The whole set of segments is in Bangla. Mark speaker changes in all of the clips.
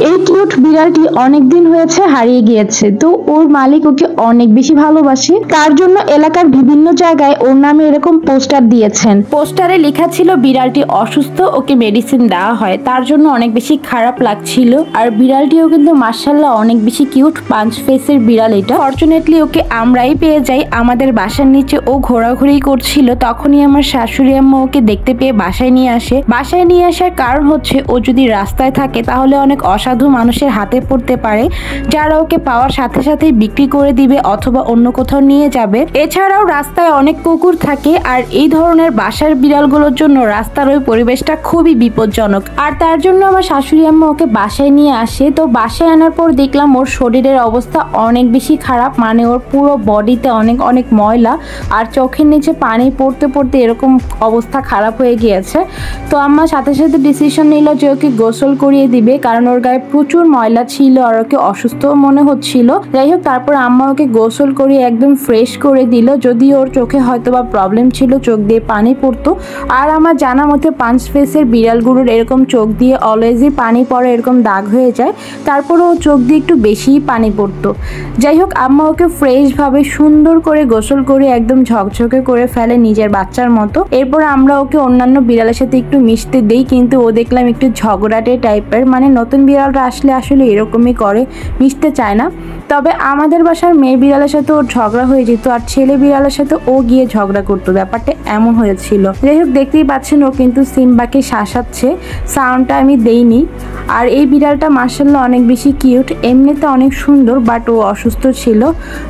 Speaker 1: এই কিউট বিড়ালটি অনেকদিন হয়েছে হারিয়ে গিয়েছে, তো ওর মালিক ওকে অনেক বেশি ভালোবাসে। তার জন্য এলাকার বিভিন্ন জায়গায় ওর নামে এরকম পোস্টার দিয়েছেন। পোস্টারে লেখা ছিল বিড়ালটি অসুস্থ, ওকে মেডিসিন দেওয়া হয়। তার জন্য অনেক বেশি খারাপ লাগছিল। আর বিড়ালটিও কিন্তু মাশাআল্লাহ অনেক বেশি কিউট, পাঁচ ফেসের বিড়াল এটা। ফরচুনেটলি ওকে আমরাই পেয়ে যাই। আমাদের বাসার নিচে ও ঘোরাঘুরি করছিল, তখনই আমার শাশুড়ি আম্মা ওকে দেখতে পেয়ে বাসায় নিয়ে আসে। বাসায় নিয়ে আসার কারণ হচ্ছে ও যদি রাস্তায় থাকে তাহলে অনেক অসাধু মানুষের হাতে পড়তে পারে, যারা ওকে পাওয়ার সাথে সাথেই বিক্রি করে দিবে অথবা অন্য কোথাও নিয়ে যাবে। এছাড়াও রাস্তায় অনেক কুকুর থাকে, আর এই ধরনের বাসার বিড়ালগুলোর জন্য রাস্তার ওই পরিবেশটা খুবই বিপজ্জনক। আর তার জন্য আমার শাশুড়ি আম্মা ওকে বাসায় নিয়ে আসে। তো বাসায় আনার পর দেখলাম ওর শরীরের অবস্থা অনেক বেশি খারাপ, মানে ওর পুরো বডিতে অনেক অনেক ময়লা, আর চোখের নিচে পানি পড়তে পড়তে এরকম অবস্থা খারাপ হয়ে গিয়েছে। তো আম্মা সাথে সাথে ডিসিশন নিল যে ওকে গোসল করিয়ে দিবে, কারণ ওর গায়ে প্রচুর ময়লা ছিল আর ওকে অসুস্থ মনে হচ্ছিল। যাই হোক, তারপর আম্মা ওকে গোসল করিয়ে একদম ফ্রেশ করে দিল। যদি ওর চোখে হয়তো বা প্রবলেম ছিল, চোখ দিয়ে পানি পড়তো। আর আমার জানা মতে পাঁচ ফেসের বিড়ালগুলোর এরকম চোখ দিয়ে অলওয়েজই পানি পড়ে, এরকম দাগ হয়ে যায়। তারপরে ও চোখ দিয়ে একটু বেশিই পানি পড়তো। যাই হোক, আম্মা ওকে ফ্রেশভাবে সুন্দর করে গোসল করে একদম ঝকঝকে করে ফেলে নিজের বাচ্চার মতো। এরপর আমরা ওকে অন্যান্য বিড়ালের সাথে একটু মিশতে দেই, কিন্তু ও দেখলাম একটু ঝগড়াটে টাইপের, মানে নতুন বিড়ালরা আসলে আসলে এরকমই করে, মিশতে চায় না। তবে আমাদের বাসার মেয়ে বিড়ালের সাথে ওর ঝগড়া হয়ে যেত, আর ছেলে বিড়ালের সাথে ও গিয়ে ঝগড়া করতো, ব্যাপারটা এমন হয়েছিল। যাই হোক, দেখতেই পাচ্ছেন ও কিন্তু সিম্বাকে শাসাচ্ছে, সাউন্ডটা আমি দেইনি। আর এই বিড়ালটা মাশাআল্লাহ অনেক বেশি কিউট, এমনিতে অনেক সুন্দর, বাট ও অসুস্থ ছিল।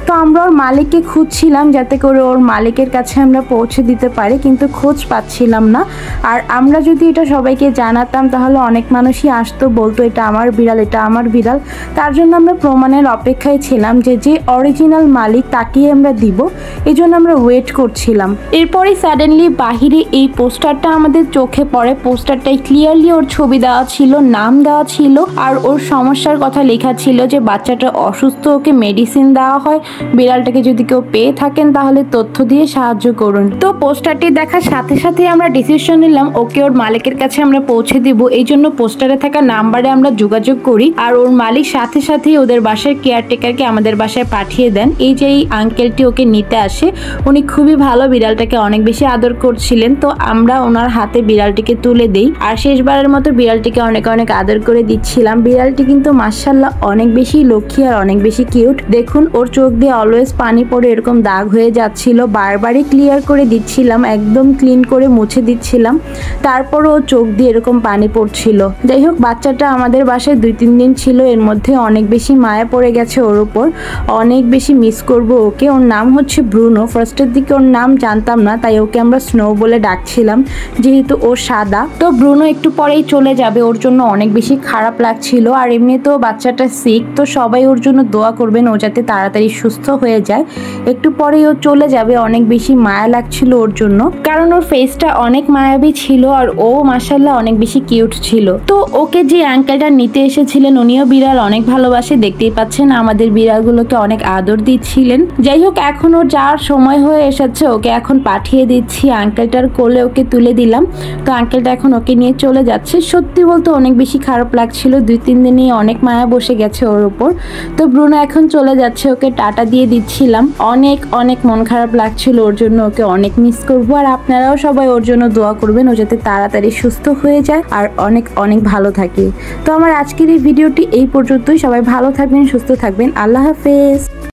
Speaker 1: তো আমরা ওর মালিককে খুঁজছিলাম যাতে করে ওর মালিকের কাছে আমরা পৌঁছে দিতে পারি, কিন্তু খোঁজ পাচ্ছিলাম না। আর আমরা যদি এটা সবাইকে জানাতাম তাহলে অনেক মানুষই আসতো, বলতো এটা আমার বিড়াল, এটা আমার বিড়াল। তার জন্য আমরা প্রমাণের অপেক্ষায় ছিলাম যে যে অরিজিনাল মালিক তাকেই আমরা দিব, এই জন্য আমরা ওয়েট করছিলাম। এরপরে সাডেনলি বাহিরে এই পোস্টারটা আমাদের চোখে পড়ে। পোস্টারটাই ক্লিয়ারলি ওর ছবি দেওয়া ছিল, নাম দেওয়া ছিল, আর ওর সমস্যার কথা লেখা ছিল যে বাচ্চাটা অসুস্থ, ওকে মেডিসিন দেওয়া হয়, বিড়ালটাকে যদি কেউ পেয়ে থাকেন তাহলে তথ্য দিয়ে সাহায্য করুন। তো পোস্টারটি দেখার সাথে সাথে আমরা ডিসিশন নিলাম ওকে ওর মালিকের কাছে আমরা পৌঁছে দিব। এই জন্য পোস্টারে থাকা নাম্বারে আমরা যোগাযোগ করি, আর ওর মালিক সাথে সাথেই ওদের বাসার কেয়ারটেকারকে আমাদের বাসায় পাঠিয়ে দেন। এই যে এই আঙ্কেলটি ওকে নিতে আসে, উনি খুবই ভালো, বিড়ালটাকে অনেক বেশি আদর করছিলেন। তো আমরা ওনার হাতে বিড়ালটিকে তুলে দেই, আর শেষবারের মতো বিড়ালটিকে অনেক অনেক আদর করে দিচ্ছিলাম। বিড়ালটি কিন্তু মাশাআল্লাহ অনেক বেশি লক্ষ্মী আর অনেক বেশি কিউট। দেখুন, ওর চোখ দিয়ে অলওয়েজ পানি পড়ে এরকম দাগ হয়ে যাচ্ছিল, বারবারই ক্লিয়ার করে দিচ্ছিলাম, একদম ক্লিন করে মুছে দিচ্ছিলাম, তারপর ও চোখ দিয়ে এরকম পানি পড়ছিল। যাই হোক, বাচ্চাটা আমাদের বাসায় 2-3 দিন ছিল, এর মধ্যে অনেক বেশি মায়া পড়ে গেছে ওর উপর, অনেক বেশি মিস করব ওকে। ওর নাম হচ্ছে ব্রুনো। ফার্স্টের দিকে ওর নাম জানতাম না, তাই ওকে আমরা স্নো বলে ডাকছিলাম, যেহেতু ও সাদা। তো ব্রুনো একটু পরেই চলে যাবে, ওর জন্য অনেক বেশি খারাপ লাগছিল। আর এমনিতেও বাচ্চাটা সিক, তো সবাই ওর জন্য দোয়া করবেন ও যাতে তাড়াতাড়ি সুস্থ হয়ে যায়। একটু পরেই ও চলে যাবে, অনেক বেশি মায়া লাগছিল ওর জন্য, কারণ ওর ফেসটা অনেক মায়াবী ছিল আর ও মাশাআল্লাহ অনেক বেশি কিউট ছিল। তো ওকে যে আঙ্কেলটা নিতে এসেছিলেন উনিও বিড়াল অনেক ভালোবাসে, দেখতেই পাচ্ছেন আমাদের বিড়ালগুলোকে অনেক আদর দিচ্ছিলেন। যাই হোক, এখন ওর যাওয়ার সময় হয়ে এসেছে, ওকে এখন পাঠিয়ে দিচ্ছি, আঙ্কেলটার কোলে ওকে তুলে দিলাম। তো আঙ্কেলটা এখন ওকে নিয়ে চলে যাচ্ছে। সত্যি বলতে অনেক বেশি খারাপ লাগছিল, 2-3 দিনই অনেক মায়া বসে গেছে ওর উপর। তো ব্রুনো এখন চলে যাচ্ছে, ওকে টাটা দিয়ে দিচ্ছিলাম, অনেক অনেক মন খারাপ লাগছিল ওর জন্য, ওকে অনেক মিস করবো। আর আপনারাও সবাই ওর জন্য দোয়া করবেন ও যাতে তাড়াতাড়ি সুস্থ হয়ে যায় আর অনেক অনেক ভালো থাকে। তো আমার আজকের এই ভিডিওটি এই পর্যন্তই। সবাই ভালো থাকবেন, সুস্থ থাকবেন, আল্লাহ হাফেজ।